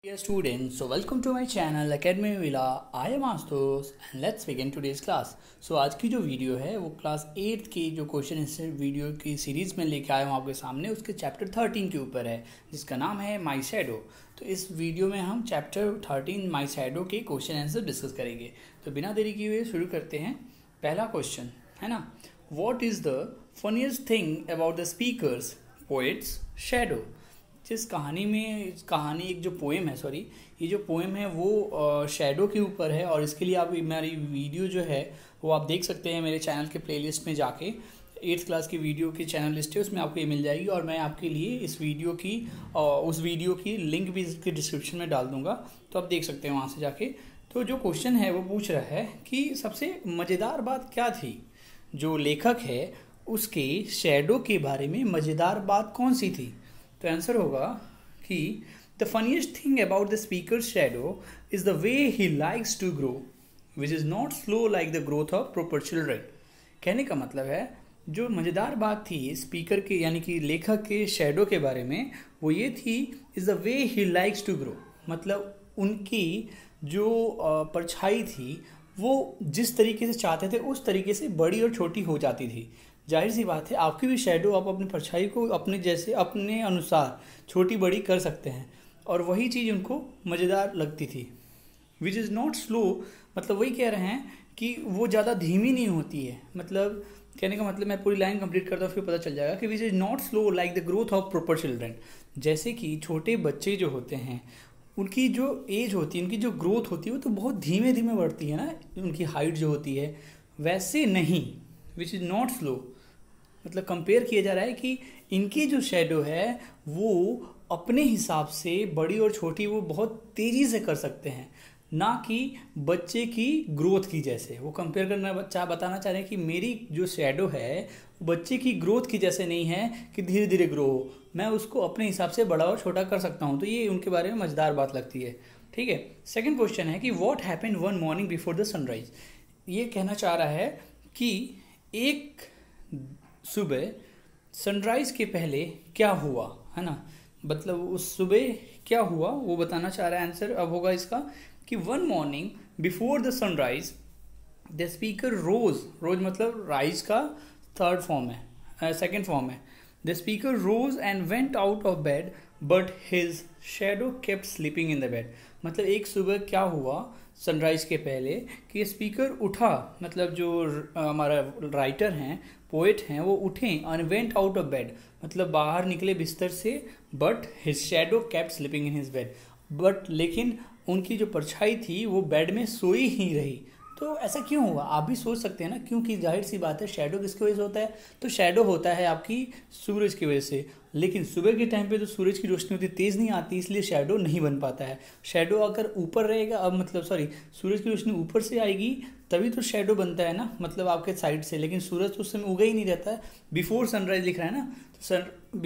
Dear students, so welcome to my channel Academy Villa. I am Astos and let's begin today's class. So आज की जो video है वो class 8 की जो क्वेश्चन आंसर वीडियो की सीरीज़ में लेके आया हूँ आपके सामने, उसके चैप्टर 13 के ऊपर है जिसका नाम है माई शैडो। तो इस वीडियो में हम चैप्टर 13 माई शैडो के क्वेश्चन आंसर डिस्कस करेंगे। तो बिना देरी किए हुए शुरू करते हैं। पहला क्वेश्चन है ना, what is the funniest thing about the speakers poets shadow. जिस कहानी में कहानी एक जो पोएम है, सॉरी ये जो पोएम है वो शैडो के ऊपर है और इसके लिए आप मेरी वीडियो जो है वो आप देख सकते हैं मेरे चैनल के प्लेलिस्ट में जाके। 8th क्लास की वीडियो की चैनल लिस्ट है, उसमें आपको ये मिल जाएगी और मैं आपके लिए इस वीडियो की उस वीडियो की लिंक भी इसके डिस्क्रिप्शन में डाल दूँगा, तो आप देख सकते हैं वहाँ से जाके। तो जो क्वेश्चन है वो पूछ रहा है कि सबसे मज़ेदार बात क्या थी, जो लेखक है उसके शैडो के बारे में मज़ेदार बात कौन सी थी। तो आंसर होगा कि the funniest thing about the speaker shadow is the way he likes to grow which is not slow like the growth of proper children. कहने का मतलब है जो मज़ेदार बात थी स्पीकर के यानी कि लेखक के शैडो के बारे में वो ये थी, is the way he likes to grow, मतलब उनकी जो परछाई थी वो जिस तरीके से चाहते थे उस तरीके से बड़ी और छोटी हो जाती थी। जाहिर सी बात है आपकी भी शैडो आप अपनी परछाई को अपने जैसे अपने अनुसार छोटी बड़ी कर सकते हैं और वही चीज़ उनको मज़ेदार लगती थी। विच इज़ नॉट स्लो, मतलब वही कह रहे हैं कि वो ज़्यादा धीमी नहीं होती है। मतलब कहने का मतलब मैं पूरी लाइन कंप्लीट करता हूँ फिर पता चल जाएगा कि विच is not slow like the growth of proper children. जैसे कि छोटे बच्चे जो होते हैं उनकी जो एज होती है, उनकी जो ग्रोथ होती है वो तो बहुत धीमे धीमे बढ़ती है ना, उनकी हाइट जो होती है वैसे नहीं। विच इज़ नॉट स्लो मतलब कंपेयर किया जा रहा है कि इनकी जो शैडो है वो अपने हिसाब से बड़ी और छोटी वो बहुत तेज़ी से कर सकते हैं, ना कि बच्चे की ग्रोथ की जैसे। वो कंपेयर करना बताना चाह रहे हैं कि मेरी जो शैडो है बच्चे की ग्रोथ की जैसे नहीं है कि धीरे धीरे ग्रो हो, मैं उसको अपने हिसाब से बड़ा और छोटा कर सकता हूँ। तो ये उनके बारे में मज़ेदार बात लगती है। ठीक है, सेकंड क्वेश्चन है कि what happened one morning before the sunrise. ये कहना चाह रहा है कि एक सुबह सनराइज़ के पहले क्या हुआ, है ना, मतलब उस सुबह क्या हुआ वो बताना चाह रहा है। आंसर अब होगा इसका कि one morning before the sunrise the speaker rose मतलब राइज का थर्ड फॉर्म है, सेकंड फॉर्म है। The speaker rose and went out of bed but his shadow kept sleeping in the bed. मतलब एक सुबह क्या हुआ सनराइज के पहले कि स्पीकर उठा, मतलब जो हमारा राइटर हैं पोएट हैं वो उठे और वेंट आउट ऑफ बेड मतलब बाहर निकले बिस्तर से, but his shadow kept sleeping in his bed, but लेकिन उनकी जो परछाई थी वो बेड में सोई ही रही। तो ऐसा क्यों हुआ आप भी सोच सकते हैं ना, क्योंकि जाहिर सी बात है शैडो किसकी वजह से होता है, तो शैडो होता है आपकी सूरज की वजह से। लेकिन सुबह के टाइम पे तो सूरज की रोशनी उतनी तेज़ नहीं आती, इसलिए शैडो नहीं बन पाता है। शैडो अगर ऊपर रहेगा, अब मतलब सॉरी सूरज की रोशनी ऊपर से आएगी तभी तो शैडो बनता है ना, मतलब आपके साइड से। लेकिन सूरज तो उस समय उगा ही नहीं रहता है। बिफोर सनराइज लिख रहा है ना, तो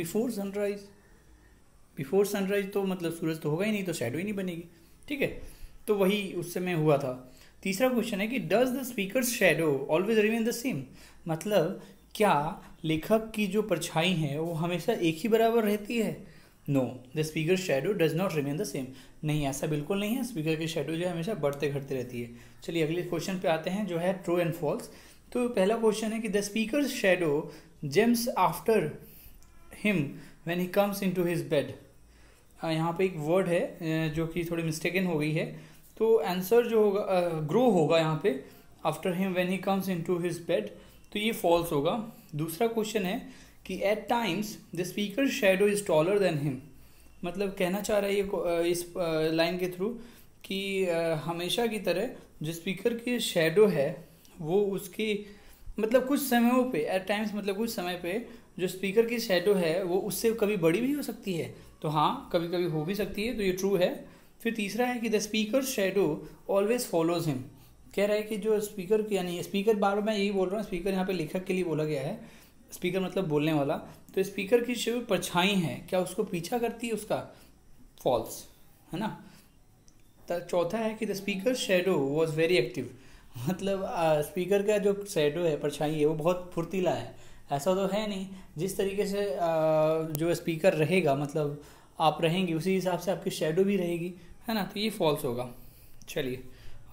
बिफोर सनराइज तो मतलब सूरज तो होगा ही नहीं, तो शैडो ही नहीं बनेगी। ठीक है, तो वही उस समय हुआ था। तीसरा क्वेश्चन है कि does the speaker shadow always remain the same, मतलब क्या लेखक की जो परछाई है वो हमेशा एक ही बराबर रहती है। No, the speaker shadow does not remain the same. नहीं, ऐसा बिल्कुल नहीं है। स्पीकर की शैडो जो है हमेशा बढ़ते घटते रहती है। चलिए अगले क्वेश्चन पे आते हैं जो है ट्रू एंड फॉल्स। तो पहला क्वेश्चन है कि the speaker shadow James after him when he comes into his bed. यहाँ पे एक वर्ड है जो कि थोड़ी मिस्टेकन हो गई है, तो आंसर जो होगा ग्रो होगा यहाँ पे, after him when he comes into his bed, तो ये फॉल्स होगा। दूसरा क्वेश्चन है कि at times the speaker shadow is taller than him, मतलब कहना चाह रहा है ये इस लाइन के थ्रू कि हमेशा की तरह जो स्पीकर की शैडो है वो उसकी मतलब कुछ समयों पे, एट टाइम्स मतलब कुछ समय पे जो स्पीकर की शैडो है वो उससे कभी बड़ी भी हो सकती है। तो हाँ, कभी कभी हो भी सकती है, तो ये ट्रू है। फिर तीसरा है कि the speaker shadow always follows him. कह रहा है कि जो स्पीकर की यानी स्पीकर, बार बार मैं यही बोल रहा हूँ, स्पीकर यहाँ पे लेखक के लिए बोला गया है, स्पीकर मतलब बोलने वाला। तो स्पीकर की जो परछाई है क्या उसको पीछा करती है उसका, फॉल्स, है ना। चौथा है कि the speaker shadow was very active, मतलब स्पीकर का जो शैडो है परछाई है वो बहुत फुर्तीला है। ऐसा तो है नहीं, जिस तरीके से जो स्पीकर रहेगा मतलब आप रहेंगे उसी हिसाब से आपकी शेडो भी रहेगी, है ना, तो ये फॉल्स होगा। चलिए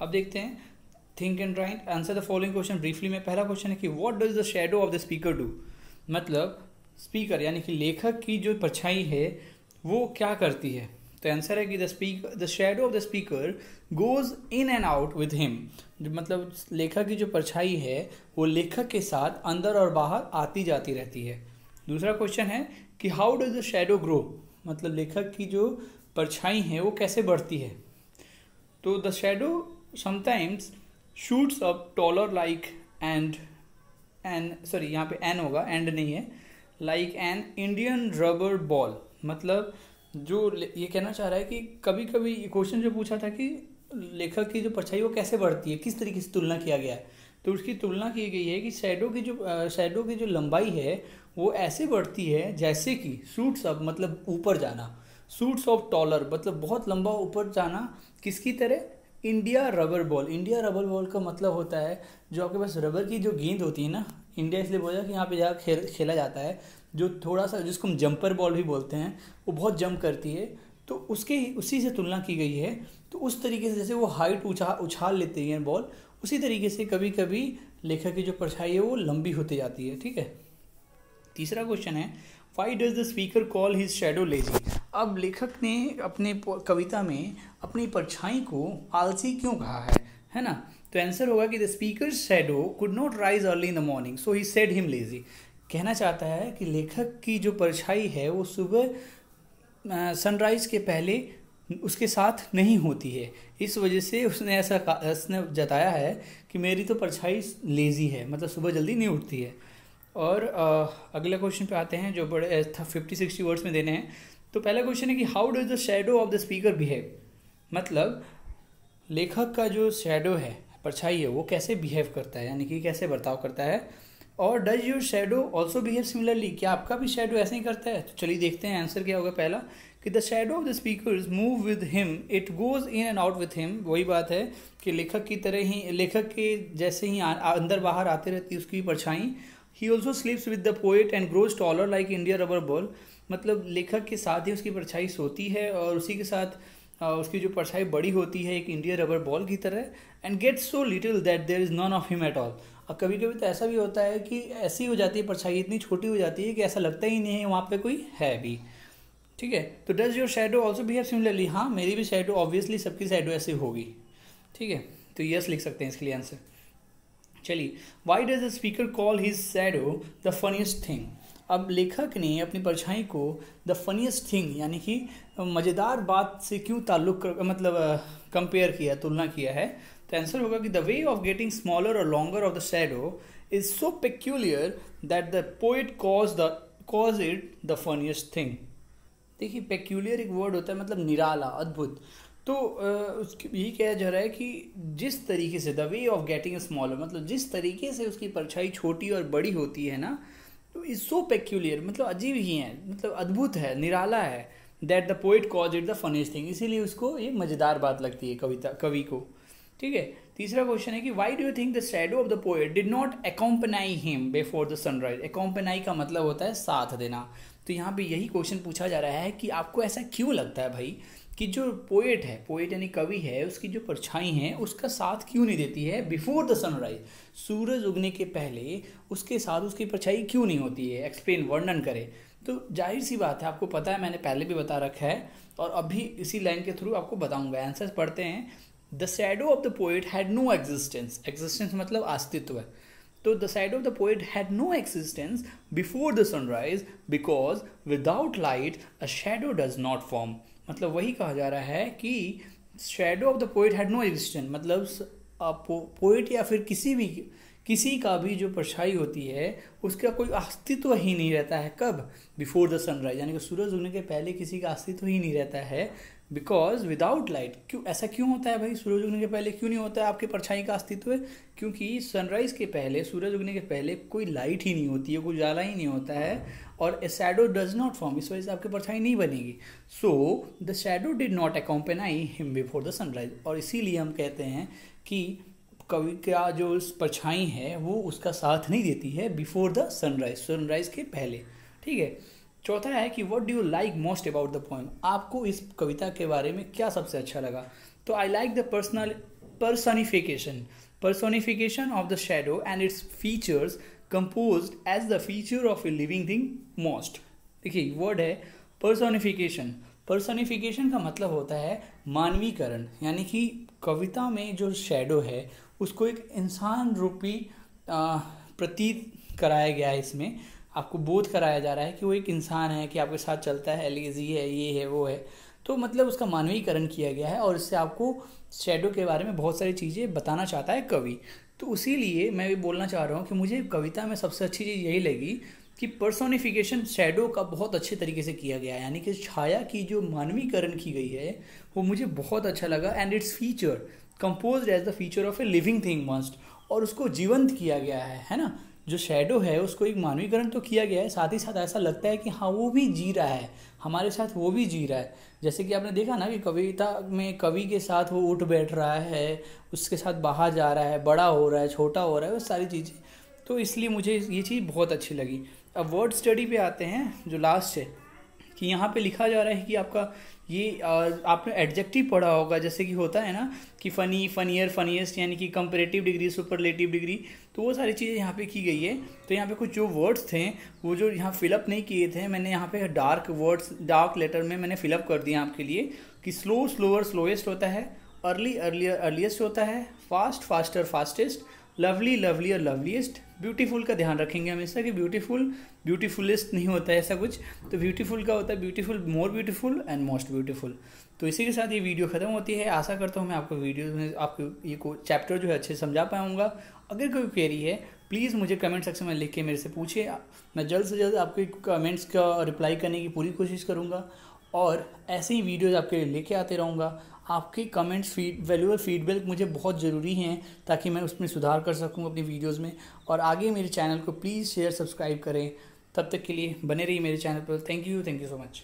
अब देखते हैं, think and right answer the following question briefly में। पहला क्वेश्चन है कि what does the shadow of the speaker do, मतलब स्पीकर यानी कि लेखक की जो परछाई है वो क्या करती है। तो आंसर है कि the shadow of the speaker goes in and out with him, मतलब लेखक की जो परछाई है वो लेखक के साथ अंदर और बाहर आती जाती रहती है। दूसरा क्वेश्चन है कि how does the shadow grow, मतलब लेखक की जो परछाई है वो कैसे बढ़ती है। तो the shadow sometimes shoots up taller like and sorry यहाँ पे एन होगा, एंड नहीं है, like an Indian rubber ball, मतलब जो ये कहना चाह रहा है कि कभी कभी क्वेश्चन जो पूछा था कि लेखक की जो परछाई वो कैसे बढ़ती है, किस तरीके से तुलना किया गया है, तो उसकी तुलना की गई है कि शेडो की जो लंबाई है वो ऐसे बढ़ती है जैसे कि शूट्स अप मतलब ऊपर जाना, शूट्स ऑफ टॉलर मतलब बहुत लंबा ऊपर जाना, किसकी तरह, India rubber ball. India rubber ball का मतलब होता है जो आपके पास रबर की जो गेंद होती है ना, इंडिया इसलिए बोला कि यहाँ पे जहाँ खेला जाता है, जो थोड़ा सा जिसको हम जंपर बॉल भी बोलते हैं, वो बहुत जंप करती है, तो उसी से तुलना की गई है। तो उस तरीके से जैसे वो हाइट उछाल लेती है बॉल, उसी तरीके से कभी कभी लेखक की जो परछाई है वो लंबी होती जाती है, ठीक है। तीसरा क्वेश्चन है why does the speaker call his shadow lazy. अब लेखक ने अपने कविता में अपनी परछाई को आलसी क्यों कहा है ना। तो आंसर होगा कि the speaker shadow could not rise early in the morning so he said him lazy. कहना चाहता है कि लेखक की जो परछाई है वो सुबह सनराइज के पहले उसके साथ नहीं होती है, इस वजह से उसने जताया है कि मेरी तो परछाई लेजी है, मतलब सुबह जल्दी नहीं उठती है। और अगले क्वेश्चन पे आते हैं जो बड़े 50-60 वर्ड्स में देने हैं। तो पहला क्वेश्चन है कि how does the shadow of the speaker behave, मतलब लेखक का जो शेडो है, परछाई है, वो कैसे बिहेव करता है, यानी कि कैसे बर्ताव करता है। और does your shadow also behave similarly, क्या आपका भी शेडो ऐसे ही करता है। तो चलिए देखते हैं आंसर क्या होगा। पहला कि the shadow of the speakers move with him, it goes in and out with him. वही बात है कि लेखक की तरह ही, लेखक के जैसे ही अंदर बाहर आते रहती है उसकी परछाई। He also स्लीप्स with the poet and grows taller like India rubber ball, मतलब लेखक के साथ ही उसकी परछाई सोती है और उसी के साथ उसकी जो परछाई बड़ी होती है एक इंडिया रबर बॉल की तरह। And gets so little that there is none of him at all. और कभी कभी तो ऐसा भी होता है कि ऐसी हो जाती है परछाई, इतनी छोटी हो जाती है कि ऐसा लगता ही नहीं है वहाँ पे कोई है भी, ठीक है। तो does your shadow also behave similarly, हाँ मेरी भी शेडो, ऑब्वियसली सबकी शेडो ऐसी होगी, ठीक है। तो यस लिख सकते हैं इसके लिए आंसर। चलिए why does the speaker call his shadow the funniest thing. अब लेखक ने अपनी परछाई को द फनीस्ट थिंग यानी कि मज़ेदार बात से क्यों ताल्लुक मतलब कंपेयर किया, तुलना किया है। तो आंसर होगा कि the way of getting smaller और longer of the shadow is so peculiar that the poet calls it the funniest thing. देखिए पेक्यूलियर एक वर्ड होता है, मतलब निराला, अद्भुत। तो यही कहा जा रहा है कि जिस तरीके से the way of getting smaller, मतलब जिस तरीके से उसकी परछाई छोटी और बड़ी होती है ना, तो इज सो पेक्यूलियर मतलब अजीब ही है, मतलब अद्भुत है, निराला है, that the poet calls it the funniest thing, इसीलिए उसको ये मज़ेदार बात लगती है कवि को, ठीक है। तीसरा क्वेश्चन है कि why do you think the shadow of the poet did not accompany him before the sunrise. Accompany का मतलब होता है साथ देना। तो यहाँ पे यही क्वेश्चन पूछा जा रहा है कि आपको ऐसा क्यों लगता है भाई कि जो पोएट है, पोएट यानी कवि है, उसकी जो परछाई है उसका साथ क्यों नहीं देती है बिफोर द सनराइज, सूरज उगने के पहले उसके साथ उसकी परछाई क्यों नहीं होती है, एक्सप्लेन, वर्णन करे। तो जाहिर सी बात है, आपको पता है, मैंने पहले भी बता रखा है और अभी इसी लाइन के थ्रू आपको बताऊंगा। आंसर्स पढ़ते हैं। The shadow of the poet had no existence, existence मतलब अस्तित्व है। तो the shadow of the poet had no existence before the sunrise because without light a shadow does not form. मतलब वही कहा जा रहा है कि shadow of the poet had no existence, मतलब पोएट या फिर किसी का भी जो परछाई होती है उसका कोई अस्तित्व ही नहीं रहता है। कब? बिफोर द सनराइज, यानी कि सूरज उगने के पहले किसी का अस्तित्व ही नहीं रहता है। बिकॉज विदाउट लाइट, क्यों ऐसा क्यों होता है भाई? सूरज उगने के पहले क्यों नहीं होता है आपके परछाई का अस्तित्व? क्योंकि सनराइज के पहले, सूरज उगने के पहले कोई लाइट ही नहीं होती है, कोई उजाला ही नहीं होता है और a shadow does not form, इस वजह से आपकी परछाई नहीं बनेगी। So the shadow did not accompany him before the sunrise. और इसीलिए हम कहते हैं कि कवि का जो परछाई है वो उसका साथ नहीं देती है बिफोर द सनराइज, सनराइज के पहले, ठीक है। चौथा है कि what do you like most about the poem, आपको इस कविता के बारे में क्या सबसे अच्छा लगा। तो I like the personification of the shadow and its features composed as the feature of a living thing most। देखिए वर्ड है पर्सोनिफिकेशन का मतलब होता है मानवीकरण, यानी कि कविता में जो शैडो है उसको एक इंसान रूपी प्रतीत कराया गया है। इसमें आपको बोध कराया जा रहा है कि वो एक इंसान है, कि आपके साथ चलता है, लेजी है, ये है वो है, तो मतलब उसका मानवीकरण किया गया है और इससे आपको शैडो के बारे में बहुत सारी चीज़ें बताना चाहता है कवि। तो इसीलिए मैं भी बोलना चाह रहा हूँ कि मुझे कविता में सबसे अच्छी चीज़ यही लगी कि पर्सोनिफिकेशन शैडो का बहुत अच्छे तरीके से किया गया है, यानी कि छाया की जो मानवीकरण की गई है वो मुझे बहुत अच्छा लगा। And its feature composed as the feature of a living thing must, और उसको जीवंत किया गया है ना। जो शैडो है उसको एक मानवीकरण तो किया गया है, साथ ही साथ ऐसा लगता है कि हाँ वो भी जी रहा है हमारे साथ, वो भी जी रहा है। जैसे कि आपने देखा ना कि कविता में कवि के साथ वो उठ बैठ रहा है, उसके साथ बाहर जा रहा है, बड़ा हो रहा है, छोटा हो रहा है, वो सारी चीज़ें। तो इसलिए मुझे ये चीज़ बहुत अच्छी लगी। अब वर्ड स्टडी पे आते हैं, जो लास्ट है कि यहाँ पे लिखा जा रहा है कि आपका ये आपने एडजेक्टिव पढ़ा होगा, जैसे कि होता है ना कि फ़नी, फनियर, फनीएस्ट, यानी कि कंपैरेटिव डिग्री, सुपरलेटिव डिग्री, तो वो सारी चीज़ें यहाँ पे की गई है। तो यहाँ पे कुछ जो वर्ड्स थे वो जो यहाँ फिलअप नहीं किए थे, मैंने यहाँ पे डार्क लेटर में मैंने फिलअप कर दिया आपके लिए कि स्लो स्लोअर स्लोएस्ट होता है, अर्ली अर्लियर अर्लीस्ट होता है, fast faster fastest, lovely lovelier loveliest. Beautiful का ध्यान रखेंगे हमेशा कि ब्यूटीफुलेस्ट नहीं होता है ऐसा कुछ, तो ब्यूटीफुल का होता है beautiful, more beautiful and most beautiful. तो इसी के साथ ये वीडियो खत्म होती है। आशा करता हूँ मैं आपको वीडियो में आपको ये चैप्टर जो है अच्छे समझा पाऊँगा। अगर कोई क्वेरी है प्लीज़ मुझे कमेंट सेक्शन में लिख के मेरे से पूछिए, मैं जल्द से जल्द आपके कमेंट्स का रिप्लाई करने की पूरी कोशिश करूँगा और ऐसे ही वीडियोज़ आपके लिए लेके आते रहूँगा। आपके कमेंट्स वैल्यूएबल फीडबैक मुझे बहुत ज़रूरी हैं ताकि मैं उसमें सुधार कर सकूँ अपनी वीडियोज़ में। और आगे मेरे चैनल को प्लीज़ शेयर सब्सक्राइब करें। तब तक के लिए बने रहिए मेरे चैनल पर। Thank you so much.